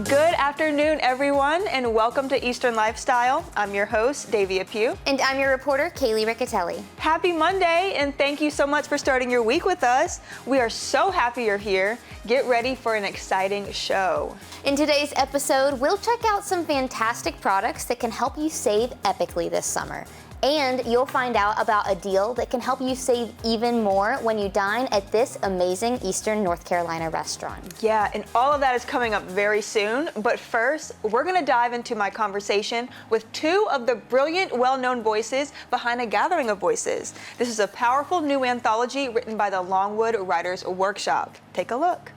Good afternoon, everyone, and welcome to Eastern Lifestyle. I'm your host, Davia Pugh. And I'm your reporter, Kaylee Riccatelli. Happy Monday, and thank you so much for starting your week with us. We are so happy you're here. Get ready for an exciting show. In today's episode, we'll check out some fantastic products that can help you save epically this summer. And you'll find out about a deal that can help you save even more when you dine at this amazing Eastern North Carolina restaurant. Yeah, and all of that is coming up very soon. But first, we're going to dive into my conversation with two of the brilliant, well-known voices behind A Gathering of Voices. This is a powerful new anthology written by the Longwood Writers Workshop. Take a look.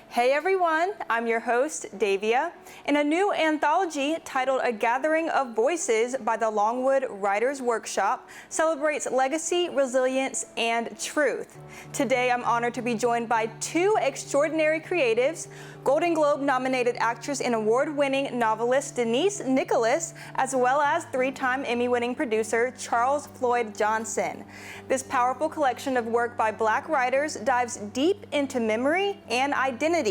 Hey everyone, I'm your host, Davia, and a new anthology titled A Gathering of Voices by the Longwood Writers Workshop celebrates legacy, resilience, and truth. Today I'm honored to be joined by two extraordinary creatives, Golden Globe nominated actress and award-winning novelist Denise Nicholas, as well as three-time Emmy-winning producer Charles Floyd Johnson. This powerful collection of work by Black writers dives deep into memory and identity.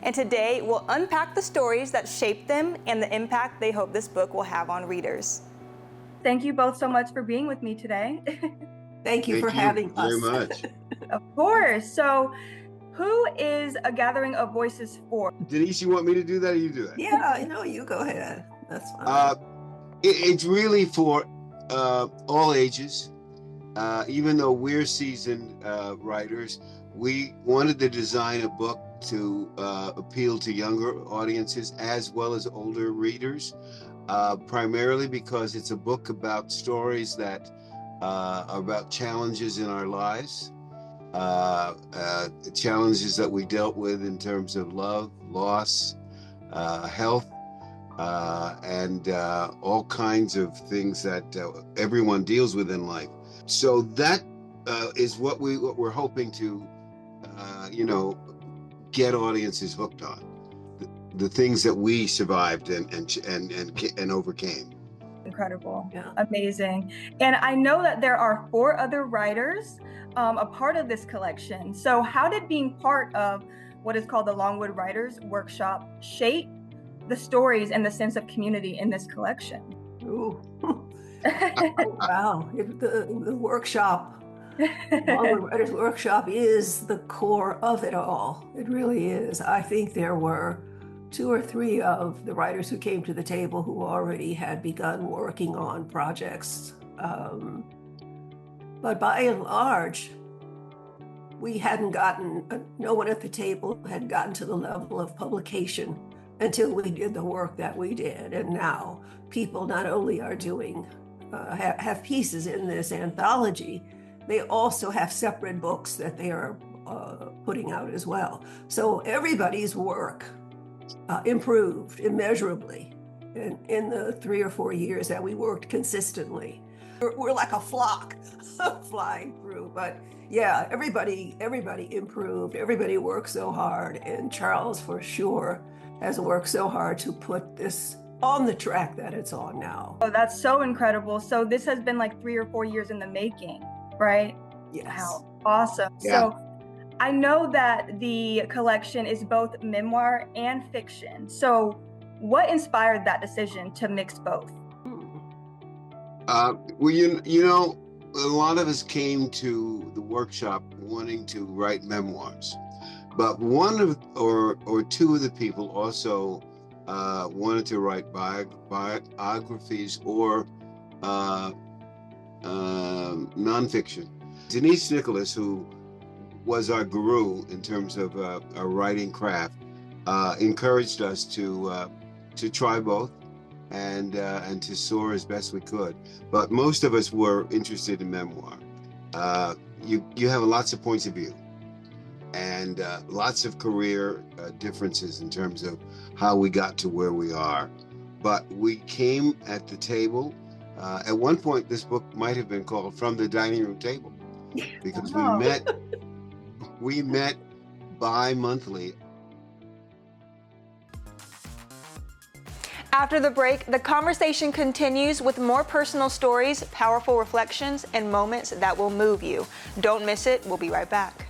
And today we'll unpack the stories that shaped them and the impact they hope this book will have on readers. Thank you both so much for being with me today. Thank you for having us. Very much. Of course. So, who is A Gathering of Voices for? Denise, you want me to do that or you do that? Yeah, no, you go ahead. That's fine. It's really for all ages. Even though we're seasoned writers, we wanted to design a book to appeal to younger audiences as well as older readers, primarily because it's a book about stories that are about challenges in our lives, challenges that we dealt with in terms of love, loss, health, and all kinds of things that everyone deals with in life. So that is what we're hoping to, get audiences hooked on, the things that we survived and overcame. Incredible. Yeah. Amazing. And I know that there are 4 other writers a part of this collection. So how did being part of what is called the Longwood Writers Workshop shape the stories and the sense of community in this collection? Ooh. Wow. The workshop, Longwood Writers Workshop is the core of it all. It really is. I think there were 2 or 3 of the writers who came to the table who already had begun working on projects. But by and large, we hadn't no one at the table had gotten to the level of publication until we did the work that we did. And now people not only are doing, have pieces in this anthology, they also have separate books that they are putting out as well. So everybody's work improved immeasurably in the 3 or 4 years that we worked consistently. We're like a flock flying through, but yeah, everybody improved. Everybody worked so hard, and Charles for sure has worked so hard to put this on the track that it's on now. Oh, that's so incredible. So this has been like 3 or 4 years in the making, right? Yes. Wow, awesome. Yeah. So I know that the collection is both memoir and fiction. So what inspired that decision to mix both? Well, you know, a lot of us came to the workshop wanting to write memoirs, but one or two of the people also wanted to write biographies or nonfiction. Denise Nicholas, who was our guru in terms of our writing craft, encouraged us to try both and to soar as best we could. But most of us were interested in memoir. You have lots of points of view and lots of career differences in terms of how we got to where we are. But we came at the table. At one point, this book might have been called From the Dining Room Table, because we met bi-monthly. After the break, the conversation continues with more personal stories, powerful reflections, and moments that will move you. Don't miss it. We'll be right back.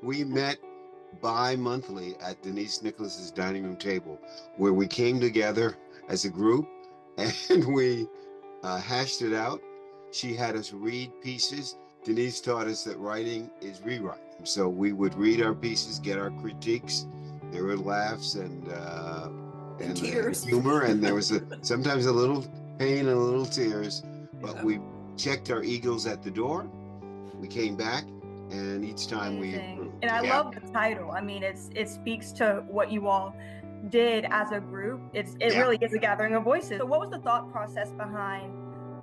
We met bi-monthly at Denise Nicholas's dining room table, where we came together as a group and we hashed it out. She had us read pieces. Denise taught us that writing is rewriting. So we would read our pieces, get our critiques. There were laughs and tears, humor, and there was sometimes a little pain and a little tears. But we checked our egos at the door. We came back. And each time we improved. And I love the title. I mean, it speaks to what you all did as a group. It really is a gathering of voices. So what was the thought process behind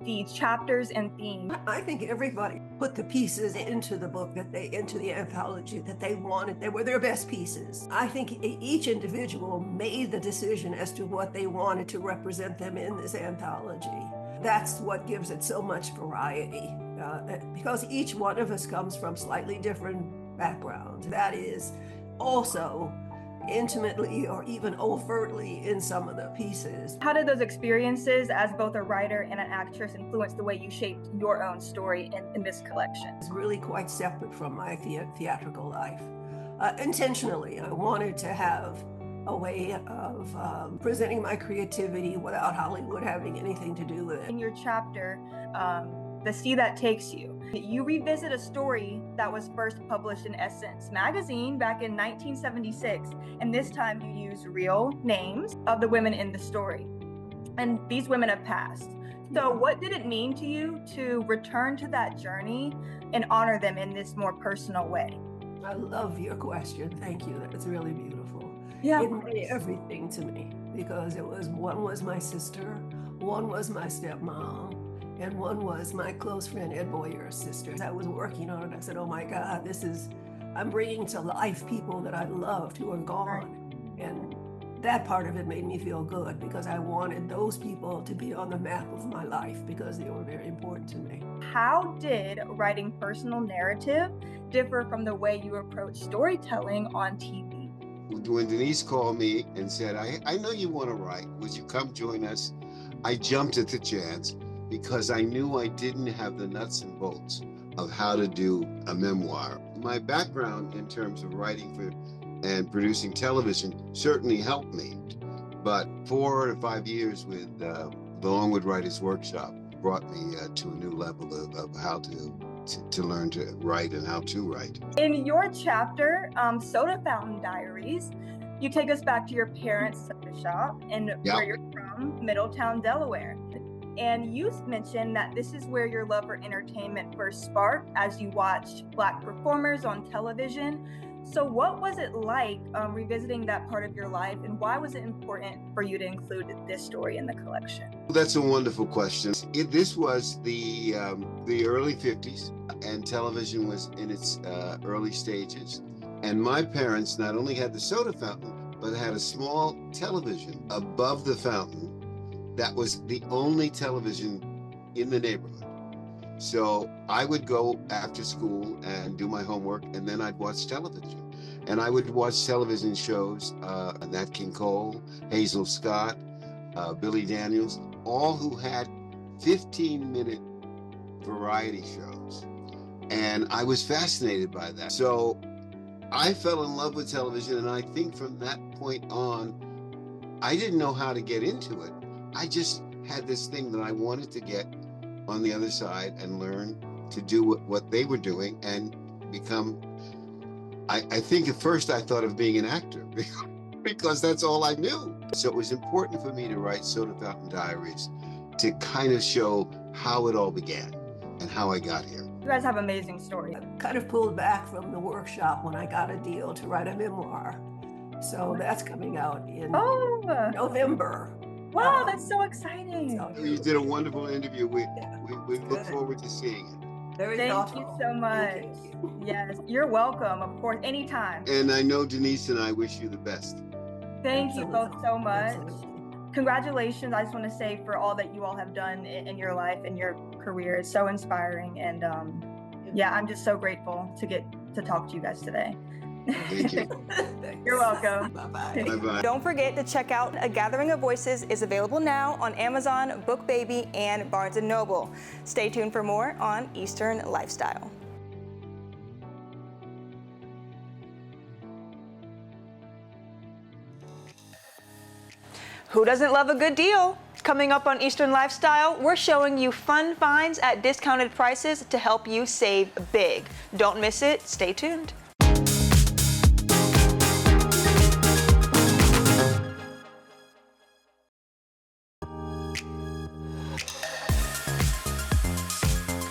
the chapters and themes? I think everybody put the pieces into the book into the anthology that they wanted. They were their best pieces. I think each individual made the decision as to what they wanted to represent them in this anthology. That's what gives it so much variety. Because each one of us comes from slightly different backgrounds. That is also intimately or even overtly in some of the pieces. How did those experiences as both a writer and an actress influence the way you shaped your own story in this collection? It's really quite separate from my theatrical life. Intentionally, I wanted to have a way of presenting my creativity without Hollywood having anything to do with it. In your chapter, The Sea That Takes You, you revisit a story that was first published in Essence magazine back in 1976, and this time you use real names of the women in the story. And these women have passed. So what did it mean to you to return to that journey and honor them in this more personal way? I love your question. Thank you. That's really beautiful. Yeah. It meant everything to me because one was my sister, one was my stepmom, and one was my close friend Ed Boyer's sister. As I was working on it, I said, oh my God, I'm bringing to life people that I loved who are gone. And that part of it made me feel good because I wanted those people to be on the map of my life because they were very important to me. How did writing personal narrative differ from the way you approach storytelling on TV? When Denise called me and said, I know you want to write, would you come join us? I jumped at the chance because I knew I didn't have the nuts and bolts of how to do a memoir. My background in terms of writing for and producing television certainly helped me, but 4 to 5 years with the Longwood Writers Workshop brought me to a new level of how to learn to write and how to write. In your chapter, Soda Fountain Diaries, you take us back to your parents' soda shop and where you're from, Middletown, Delaware. And you mentioned that this is where your love for entertainment first sparked as you watched Black performers on television. So what was it like revisiting that part of your life, and why was it important for you to include this story in the collection? That's a wonderful question. This was the early 50s, and television was in its early stages. And my parents not only had the soda fountain, but had a small television above the fountain that was the only television in the neighborhood. So I would go after school and do my homework, and then I'd watch television. And I would watch television shows, Nat King Cole, Hazel Scott, Billy Daniels, all who had 15-minute variety shows. And I was fascinated by that. So I fell in love with television, and I think from that point on, I didn't know how to get into it. I just had this thing that I wanted to get on the other side and learn to do what they were doing and become, I think at first I thought of being an actor because that's all I knew. So it was important for me to write Soda Fountain Diaries to kind of show how it all began and how I got here. You guys have amazing stories. I kind of pulled back from the workshop when I got a deal to write a memoir. So that's coming out in November. Wow, that's so exciting. You did a wonderful interview. We look forward to seeing it. Very Thank thoughtful. you so much. Thank you. Yes, you're welcome, of course, anytime. And I know Denise and I wish you the best. Thank you both so much. Absolutely. congratulations. I just want to say for all that you all have done in your life and your career. It's so inspiring. And yeah, I'm just so grateful to get to talk to you guys today. Thank you. You're welcome. Bye-bye. Bye-bye. Don't forget to check out A Gathering of Voices is available now on Amazon, BookBaby, and Barnes & Noble. Stay tuned for more on Eastern Lifestyle. Who doesn't love a good deal? Coming up on Eastern Lifestyle, we're showing you fun finds at discounted prices to help you save big. Don't miss it. Stay tuned.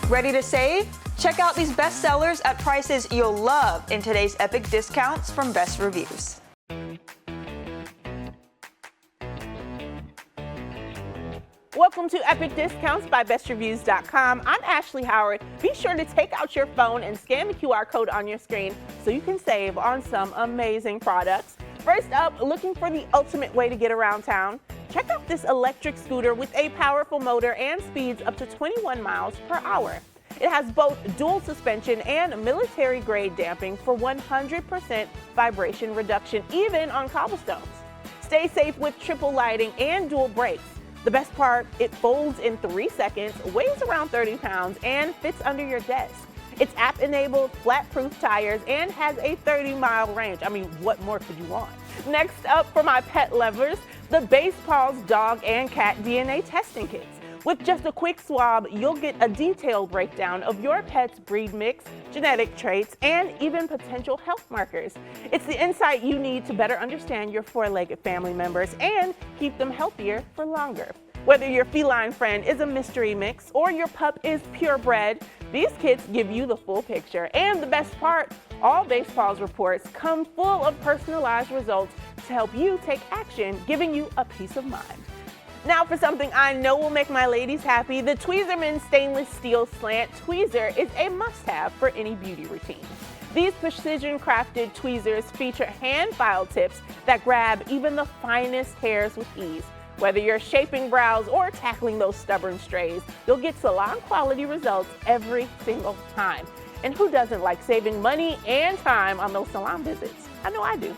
Ready to save? Check out these bestsellers at prices you'll love in today's epic discounts from Best Reviews. Welcome to Epic Discounts by BestReviews.com. I'm Ashley Howard. Be sure to take out your phone and scan the QR code on your screen so you can save on some amazing products. First up, looking for the ultimate way to get around town? Check out this electric scooter with a powerful motor and speeds up to 21 miles per hour. It has both dual suspension and military-grade damping for 100% vibration reduction, even on cobblestones. Stay safe with triple lighting and dual brakes. The best part, it folds in 3 seconds, weighs around 30 pounds, and fits under your desk. It's app-enabled, flat-proof tires, and has a 30-mile range. I mean, what more could you want? Next up, for my pet lovers, the Base Paws dog and cat DNA testing kits. With just a quick swab, you'll get a detailed breakdown of your pet's breed mix, genetic traits, and even potential health markers. It's the insight you need to better understand your four-legged family members and keep them healthier for longer. Whether your feline friend is a mystery mix or your pup is purebred, these kits give you the full picture. And the best part, all Base Paws reports come full of personalized results to help you take action, giving you a peace of mind. Now for something I know will make my ladies happy, the Tweezerman Stainless Steel Slant Tweezer is a must-have for any beauty routine. These precision-crafted tweezers feature hand-filed tips that grab even the finest hairs with ease. Whether you're shaping brows or tackling those stubborn strays, you'll get salon-quality results every single time. And who doesn't like saving money and time on those salon visits? I know I do.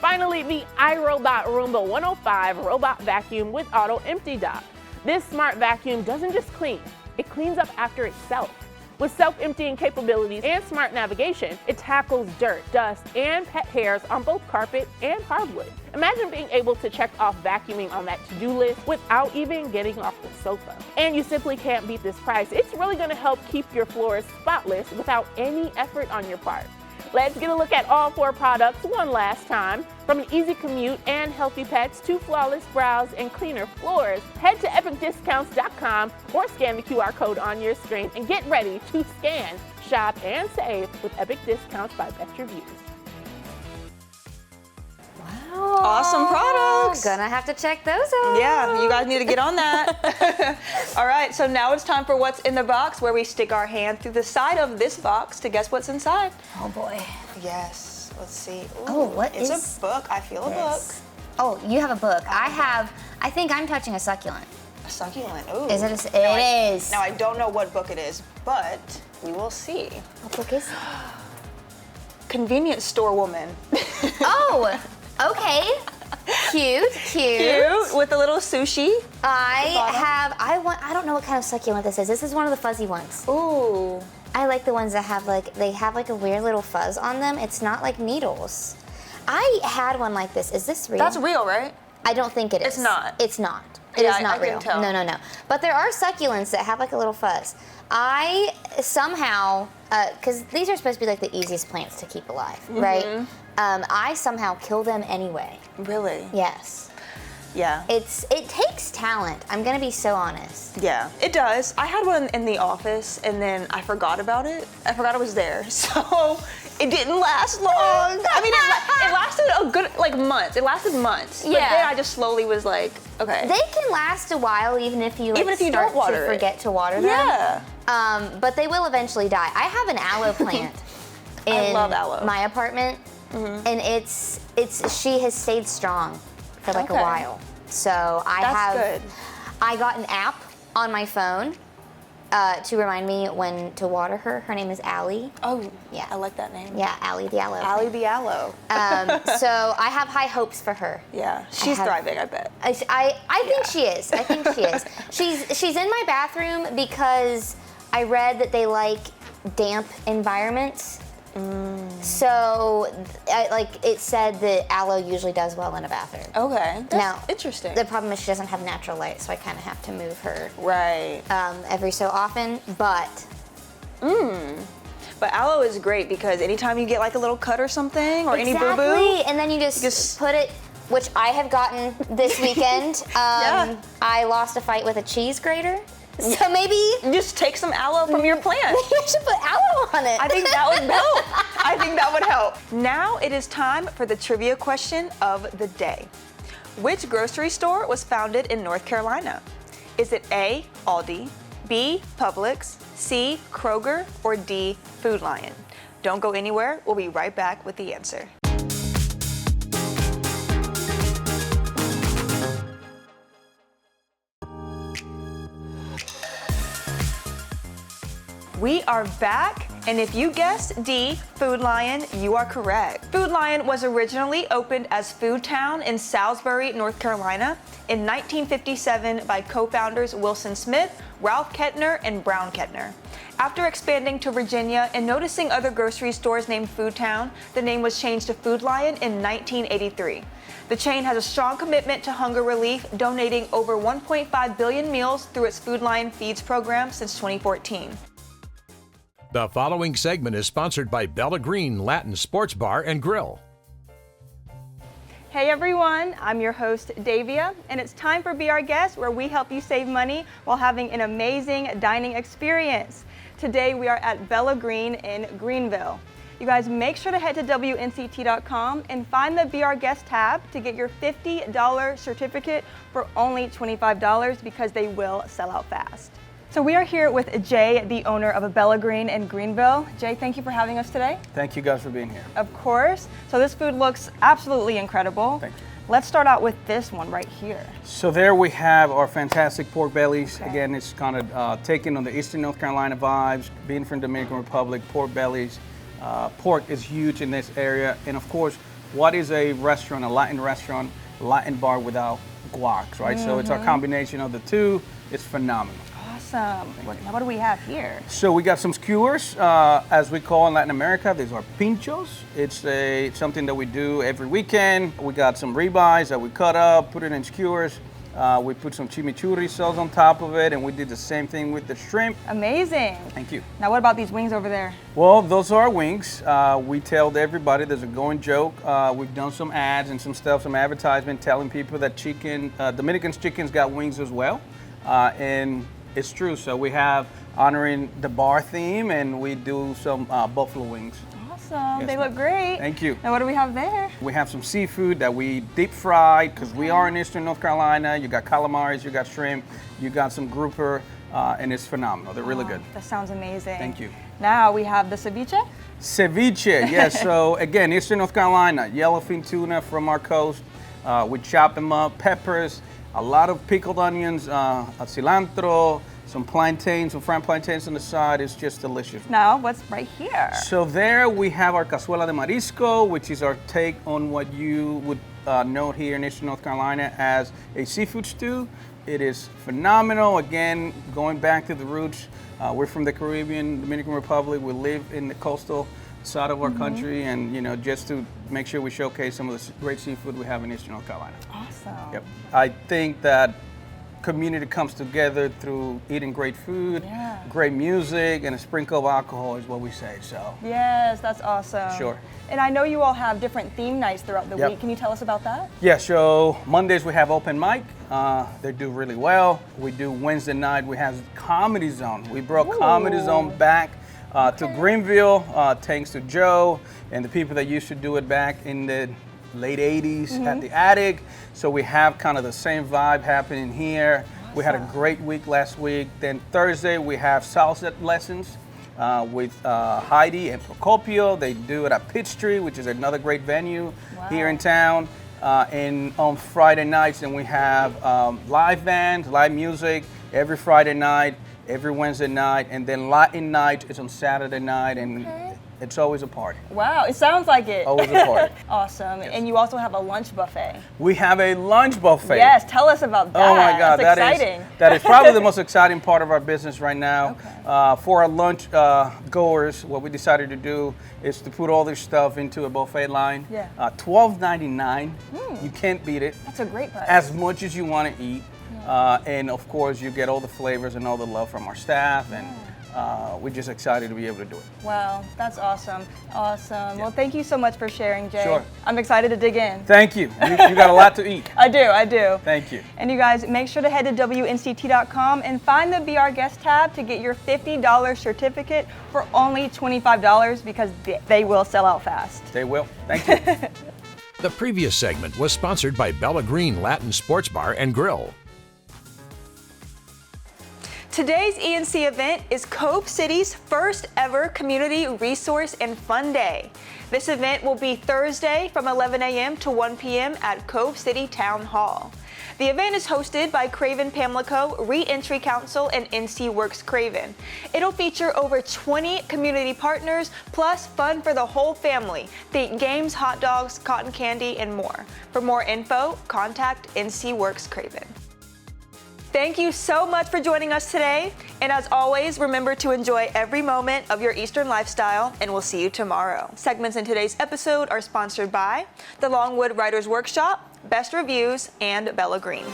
Finally, the iRobot Roomba 105 robot vacuum with auto empty dock. This smart vacuum doesn't just clean, it cleans up after itself. With self-emptying capabilities and smart navigation, it tackles dirt, dust, and pet hairs on both carpet and hardwood. Imagine being able to check off vacuuming on that to-do list without even getting off the sofa. And you simply can't beat this price. It's really going to help keep your floors spotless without any effort on your part. Let's get a look at all 4 products one last time. From an easy commute and healthy pets to flawless brows and cleaner floors, head to epicdiscounts.com or scan the QR code on your screen and get ready to scan, shop, and save with Epic Discounts by Best Reviews. Wow. Awesome products. Gonna have to check those out. Yeah, you guys need to get on that. All right, so now it's time for What's in the Box, where we stick our hand through the side of this box to guess what's inside. Oh boy. Yes, let's see. Ooh, Oh, what it's is a book. I feel this? Oh, you have a book. I think I'm touching a succulent. a book. A succulent. Ooh. Is it? It is. Now I don't know what book it is, but we will see. What book is it? Convenience store woman. Oh, okay. Cute. Cute, with a little sushi. I don't know what kind of succulent this is. This is one of the fuzzy ones. Ooh. I like the ones that have like a weird little fuzz on them. It's not like needles. I had one like this. Is this real? That's real, right? I don't think it is. It's not. It's not. It Yeah, is not I real. can tell. No. But there are succulents that have like a little fuzz. I somehow, because these are supposed to be like the easiest plants to keep alive, right? I somehow kill them anyway. Really? Yes. Yeah. It takes talent. I'm gonna be so honest. Yeah, it does. I had one in the office and then I forgot about it. I forgot it was there. So it didn't last long. I mean, it lasted a good, like, months. It lasted months. But Yeah. then I just slowly was like, okay. They can last a while even if you Even if you start don't water to it. forget to water them. Yeah. But they will eventually die. I have an aloe plant in I love aloe. my apartment, and she has stayed strong for like a Okay. while. So That's good. I got an app on my phone to remind me when to water her. Her name is Allie. Oh, Yeah. I like that name. Yeah, Allie the Aloe. Allie the Aloe. So I have high hopes for her. Yeah, she's thriving, I bet. I think she is. I think she is. She's in my bathroom because I read that they like damp environments. So, it said that aloe usually does well in a bathroom. Okay, that's Now, interesting. The problem is she doesn't have natural light, so I kind of have to move her Right. every so often. But But aloe is great because anytime you get like a little cut or something or any exactly, boo-boo, and then you just put it, which I have gotten this weekend. Yeah. I lost a fight with a cheese grater, so maybe just take some aloe from your plant. you should put aloe on it. I think that would help. I think that would help. Now it is time for the trivia question of the day. Which grocery store was founded in North Carolina? Is it A, Aldi, B, Publix, C, Kroger, or D, Food Lion? Don't go anywhere. We'll be right back with the answer. We are back, and if you guessed D, Food Lion, you are correct. Food Lion was originally opened as Food Town in Salisbury, North Carolina in 1957 by co-founders Wilson Smith, Ralph Kettner, and Brown Kettner. After expanding to Virginia and noticing other grocery stores named Food Town, the name was changed to Food Lion in 1983. The chain has a strong commitment to hunger relief, donating over 1.5 billion meals through its Food Lion Feeds program since 2014. The following segment is sponsored by Bella Green Latin Sports Bar and Grill. Hey everyone, I'm your host Davia, and it's time for Be Our Guest, where we help you save money while having an amazing dining experience. Today we are at Bella Green in Greenville. You guys make sure to head to WNCT.com and find the Be Our Guest tab to get your $50 certificate for only $25 because they will sell out fast. So we are here with Jay, the owner of Bella Green in Greenville. Jay, thank you for having us today. Thank you guys for being here. Of course. So this food looks absolutely incredible. Thank you. Let's start out with this one right here. So there we have our fantastic pork bellies. Okay. Again, it's kind of taken on the Eastern North Carolina vibes, being from Dominican Republic, pork bellies. Pork is huge in this area. And of course, what is a restaurant, a Latin restaurant, Latin bar without guacs, right? So it's our combination of the two. It's phenomenal. Awesome. What do we have here? So we got some skewers, as we call in Latin America. These are pinchos. It's something that we do every weekend. We got some ribeyes that we cut up, put it in skewers. We put some chimichurri sauce on top of it, and we did the same thing with the shrimp. Amazing. Thank you. Now what about these wings over there? Well, those are wings. We tell everybody, there's a going joke. We've done some ads and some stuff, some advertisement telling people that Dominican's chicken's got wings as well. And it's true. So we have honoring the bar theme, and we do some buffalo wings. Awesome. They look great. Thank you. Now what do we have there? We have some seafood that we deep fried because we are in Eastern North Carolina. You got calamari, you got shrimp, you got some grouper, and it's phenomenal. They're really good. That sounds amazing. Thank you. Now we have the ceviche. Ceviche, yes. So again, Eastern North Carolina, yellowfin tuna from our coast. We chop them up, peppers, a lot of pickled onions, cilantro, some plantains, some fried plantains on the side. It's just delicious. Now, what's right here? So there we have our cazuela de marisco, which is our take on what you would know here in Eastern North Carolina as a seafood stew. It is phenomenal. Again, going back to the roots, we're from the Caribbean, Dominican Republic. We live in the coastal side of our country, and just to make sure we showcase some of the great seafood we have in Eastern North Carolina. Awesome. Yep. I think that community comes together through eating great food, great music, and a sprinkle of alcohol is what we say. So yes, that's awesome. Sure. And I know you all have different theme nights throughout the week. Can you tell us about that? Yeah, so Mondays we have open mic. They do really well. We do Wednesday night, we have Comedy Zone. We brought Comedy Zone back to Greenville, thanks to Joe and the people that used to do it back in the late 80s at the Attic. So we have kind of the same vibe happening here. Awesome. We had a great week last week. Then Thursday we have salsa lessons with Heidi and Procopio. They do it at Pitt Street, which is another great venue here in town. And on Friday nights, then we have live bands, live music every Friday night, every Wednesday night, and then Latin night is on Saturday night, and it's always a party. Wow, it sounds like it. Always a party. Awesome. And you also have a lunch buffet. We have a lunch buffet. Yes, tell us about that. Oh my God, That's exciting. that is probably the most exciting part of our business right now. For our lunch goers, what we decided to do is to put all this stuff into a buffet line. Yeah. $12.99. You can't beat it. That's a great price. As much as you want to eat. And of course, you get all the flavors and all the love from our staff, and we're just excited to be able to do it. Wow, that's awesome. Awesome. Well, thank you so much for sharing, Jay. Sure. I'm excited to dig in. Thank you. You got a lot to eat. I do. Thank you. And you guys, make sure to head to WNCT.com and find the Be Our Guest tab to get your $50 certificate for only $25 because they will sell out fast. They will. Thank you. The previous segment was sponsored by Bella Green Latin Sports Bar and Grill. Today's ENC event is Cove City's first ever Community Resource and Fun Day. This event will be Thursday from 11 a.m. to 1 p.m. at Cove City Town Hall. The event is hosted by Craven Pamlico, Re-Entry Council, and NC Works Craven. It'll feature over 20 community partners, plus fun for the whole family. Think games, hot dogs, cotton candy, and more. For more info, contact NC Works Craven. Thank you so much for joining us today. And as always, remember to enjoy every moment of your Eastern lifestyle, and we'll see you tomorrow. Segments in today's episode are sponsored by the Longwood Writers Workshop, Best Reviews, and Bella Green.